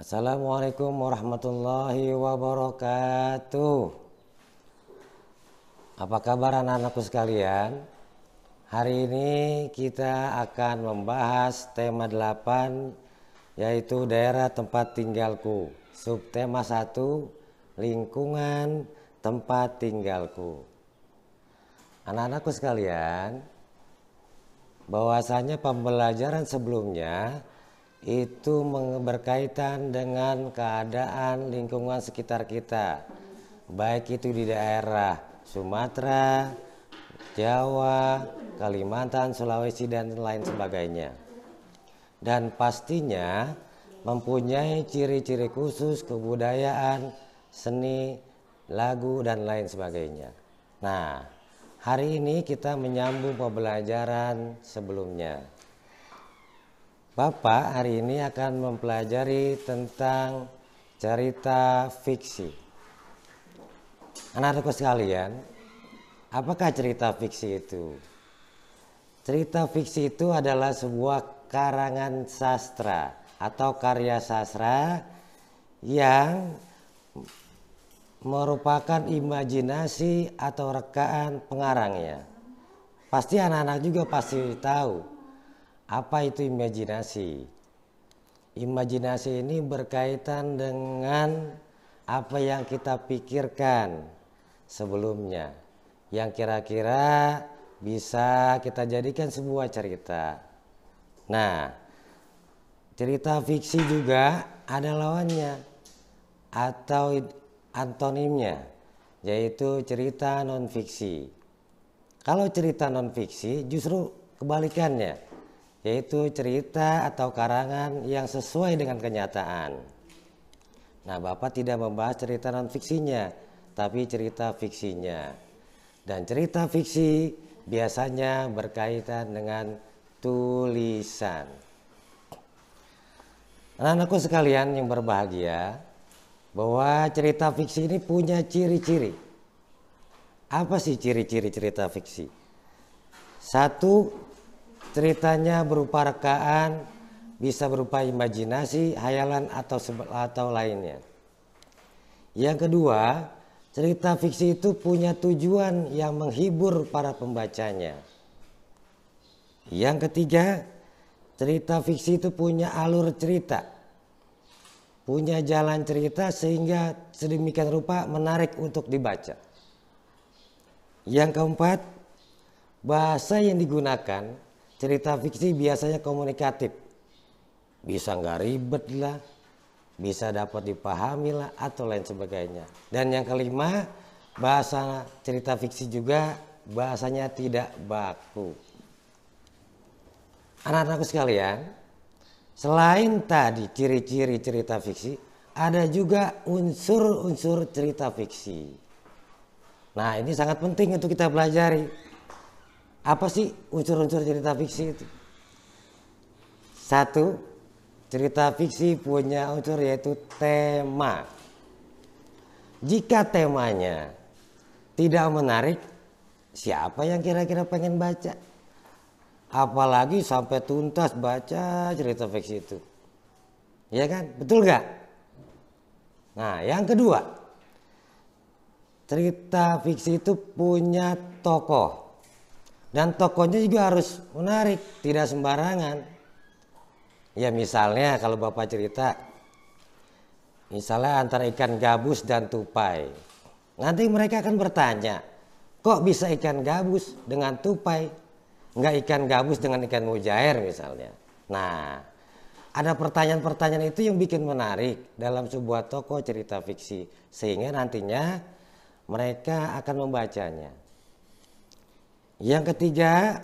Assalamualaikum warahmatullahi wabarakatuh. Apa kabar anak-anakku sekalian? Hari ini kita akan membahas tema 8, yaitu daerah tempat tinggalku. Subtema 1, lingkungan tempat tinggalku. Anak-anakku sekalian, bahwasanya pembelajaran sebelumnya itu berkaitan dengan keadaan lingkungan sekitar kita, baik itu di daerah Sumatera, Jawa, Kalimantan, Sulawesi, dan lain sebagainya. Dan pastinya mempunyai ciri-ciri khusus kebudayaan, seni, lagu, dan lain sebagainya. Nah, hari ini kita menyambung pembelajaran sebelumnya. Bapak hari ini akan mempelajari tentang cerita fiksi. Anak-anakku sekalian, apakah cerita fiksi itu? Cerita fiksi itu adalah sebuah karangan sastra atau karya sastra yang merupakan imajinasi atau rekaan pengarangnya. Pasti anak-anak juga pasti tahu apa itu imajinasi. Imajinasi ini berkaitan dengan apa yang kita pikirkan sebelumnya, yang kira-kira bisa kita jadikan sebuah cerita. Nah, cerita fiksi juga ada lawannya atau antonimnya, yaitu cerita non fiksi. Kalau cerita non fiksi justru kebalikannya, yaitu cerita atau karangan yang sesuai dengan kenyataan. Nah, Bapak tidak membahas cerita non fiksinya, tapi cerita fiksinya. Dan cerita fiksi biasanya berkaitan dengan tulisan. Anak-anakku sekalian yang berbahagia, bahwa cerita fiksi ini punya ciri-ciri. Apa sih ciri-ciri cerita fiksi? Satu, ceritanya berupa rekaan, bisa berupa imajinasi, hayalan, atau lainnya. Yang kedua, cerita fiksi itu punya tujuan yang menghibur para pembacanya. Yang ketiga, cerita fiksi itu punya alur cerita, punya jalan cerita sehingga sedemikian rupa menarik untuk dibaca. Yang keempat, bahasa yang digunakan cerita fiksi biasanya komunikatif, bisa nggak ribet lah, bisa dapat dipahami lah, atau lain sebagainya. Dan yang kelima, bahasa cerita fiksi juga bahasanya tidak baku. Anak-anakku sekalian, selain tadi ciri-ciri cerita fiksi, ada juga unsur-unsur cerita fiksi. Nah, ini sangat penting untuk kita pelajari. Apa sih unsur-unsur cerita fiksi itu? Satu, cerita fiksi punya unsur yaitu tema. Jika temanya tidak menarik, siapa yang kira-kira pengen baca? Apalagi sampai tuntas baca cerita fiksi itu. Ya kan? Betul gak? Nah, yang kedua, cerita fiksi itu punya tokoh. Dan tokohnya juga harus menarik, tidak sembarangan. Ya misalnya kalau Bapak cerita, misalnya antara ikan gabus dan tupai. Nanti mereka akan bertanya, kok bisa ikan gabus dengan tupai? Enggak ikan gabus dengan ikan mujair misalnya. Nah, ada pertanyaan-pertanyaan itu yang bikin menarik dalam sebuah tokoh cerita fiksi. Sehingga nantinya mereka akan membacanya. Yang ketiga,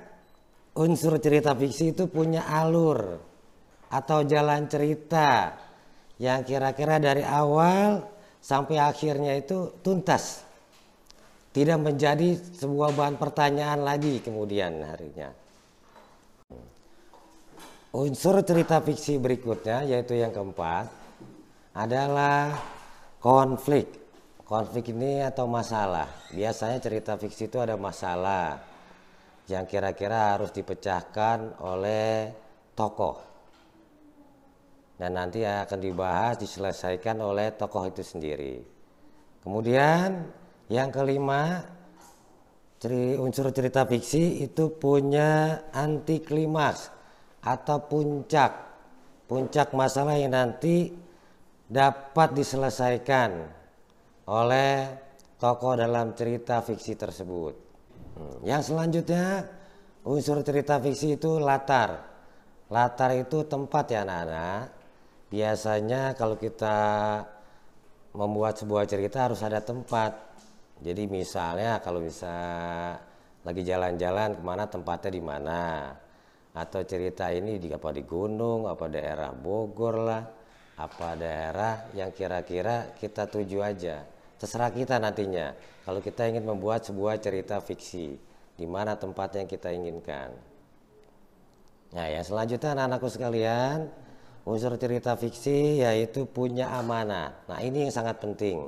unsur cerita fiksi itu punya alur atau jalan cerita yang kira-kira dari awal sampai akhirnya itu tuntas. Tidak menjadi sebuah bahan pertanyaan lagi kemudian harinya. Unsur cerita fiksi berikutnya, yaitu yang keempat, adalah konflik. Konflik ini atau masalah. Biasanya cerita fiksi itu ada masalah yang kira-kira harus dipecahkan oleh tokoh. dan nanti akan dibahas, diselesaikan oleh tokoh itu sendiri. Kemudian yang kelima, unsur cerita fiksi itu punya anti klimaks atau puncak masalah yang nanti dapat diselesaikan oleh tokoh dalam cerita fiksi tersebut. Yang selanjutnya, unsur cerita fiksi itu latar. Latar itu tempat ya anak-anak. Biasanya kalau kita membuat sebuah cerita harus ada tempat. Jadi misalnya kalau lagi jalan-jalan kemana, tempatnya di mana. Atau cerita ini di gunung, apa daerah Bogor lah, apa daerah yang kira-kira kita tuju aja. Terserah kita nantinya kalau kita ingin membuat sebuah cerita fiksi, di mana tempat yang kita inginkan. Nah, yang selanjutnya anak-anakku sekalian, unsur cerita fiksi yaitu punya amanah. Nah, ini yang sangat penting.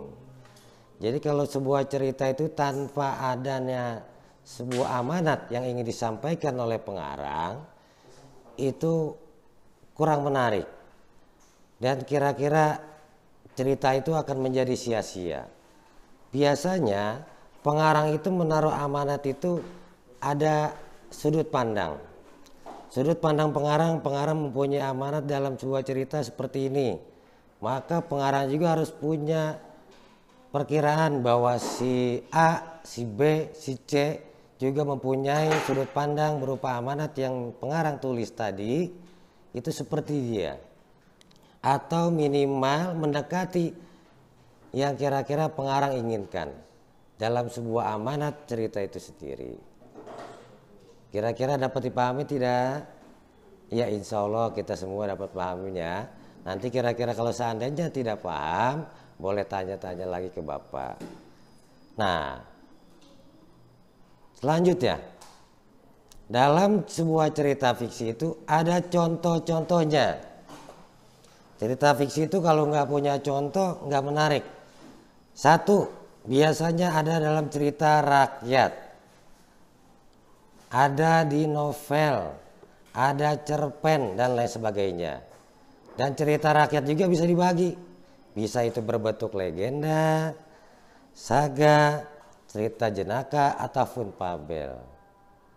Jadi kalau sebuah cerita itu tanpa adanya sebuah amanat yang ingin disampaikan oleh pengarang, itu kurang menarik. Dan kira-kira cerita itu akan menjadi sia-sia. Biasanya pengarang itu menaruh amanat itu ada sudut pandang. Sudut pandang pengarang mempunyai amanat dalam sebuah cerita seperti ini. Maka pengarang juga harus punya perkiraan bahwa si A, si B, si C juga mempunyai sudut pandang berupa amanat yang pengarang tulis tadi itu seperti dia. Atau minimal mendekati yang kira-kira pengarang inginkan dalam sebuah amanat cerita itu sendiri. Kira-kira dapat dipahami tidak? Ya, insya Allah kita semua dapat pahaminya. Nanti kira-kira kalau seandainya tidak paham, boleh tanya-tanya lagi ke Bapak. Nah, selanjutnya, dalam sebuah cerita fiksi itu ada contoh-contohnya. Cerita fiksi itu kalau nggak punya contoh nggak menarik. Satu, biasanya ada dalam cerita rakyat, ada di novel, ada cerpen dan lain sebagainya. Dan cerita rakyat juga bisa dibagi. Bisa itu berbentuk legenda, saga, cerita jenaka, ataupun fabel.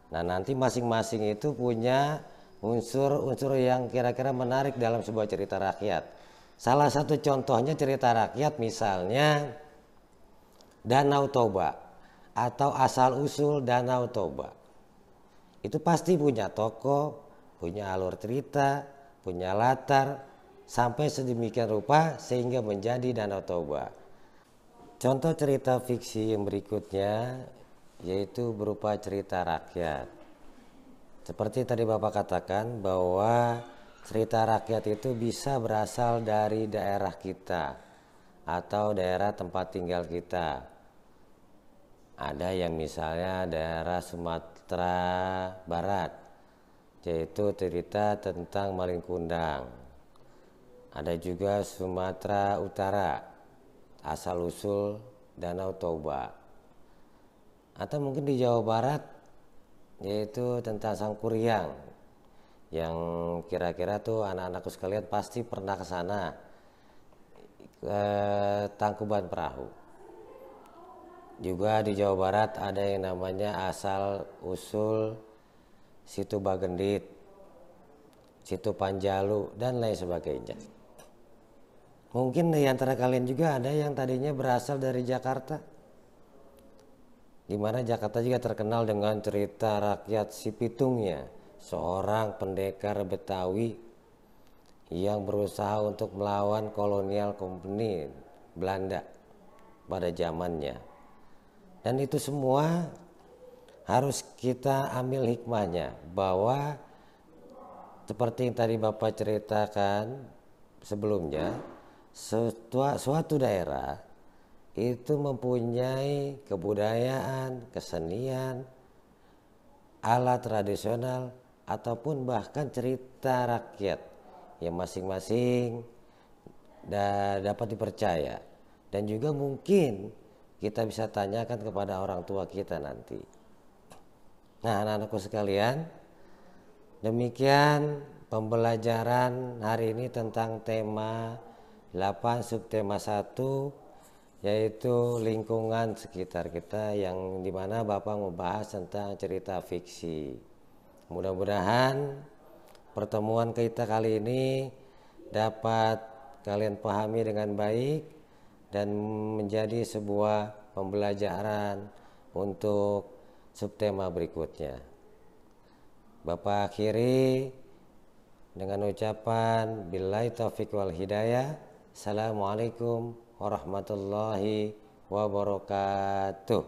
Nah, nanti masing-masing itu punya unsur-unsur yang kira-kira menarik dalam sebuah cerita rakyat. Salah satu contohnya cerita rakyat misalnya Danau Toba atau asal-usul Danau Toba. Itu pasti punya tokoh, punya alur cerita, punya latar, sampai sedemikian rupa sehingga menjadi Danau Toba. Contoh cerita fiksi yang berikutnya yaitu berupa cerita rakyat. Seperti tadi Bapak katakan bahwa cerita rakyat itu bisa berasal dari daerah kita atau daerah tempat tinggal kita. Ada yang misalnya daerah Sumatera Barat, yaitu cerita tentang Malin Kundang. Ada juga Sumatera Utara, asal-usul Danau Toba. Atau mungkin di Jawa Barat, yaitu tentang Sangkuriang, yang kira-kira tuh anak-anakku sekalian pasti pernah ke sana, ke Tangkuban Perahu. Juga di Jawa Barat ada yang namanya asal usul Situ Bagendit, Situ Panjalu, dan lain sebagainya. Mungkin di antara kalian juga ada yang tadinya berasal dari Jakarta, di mana Jakarta juga terkenal dengan cerita rakyat Si Pitungnya, seorang pendekar Betawi yang berusaha untuk melawan kolonial company Belanda pada zamannya. Dan itu semua harus kita ambil hikmahnya, bahwa seperti yang tadi Bapak ceritakan sebelumnya, suatu daerah itu mempunyai kebudayaan, kesenian, alat tradisional, ataupun bahkan cerita rakyat yang masing-masing dapat dipercaya. Dan juga mungkin kita bisa tanyakan kepada orang tua kita nanti. Nah, anak-anakku sekalian, demikian pembelajaran hari ini tentang tema 8 subtema 1, yaitu lingkungan sekitar kita, yang dimana Bapak membahas tentang cerita fiksi. Mudah-mudahan pertemuan kita kali ini dapat kalian pahami dengan baik dan menjadi sebuah pembelajaran untuk subtema berikutnya. Bapak akhiri dengan ucapan billahi taufiq wal hidayah. Assalamualaikum warahmatullahi wabarakatuh.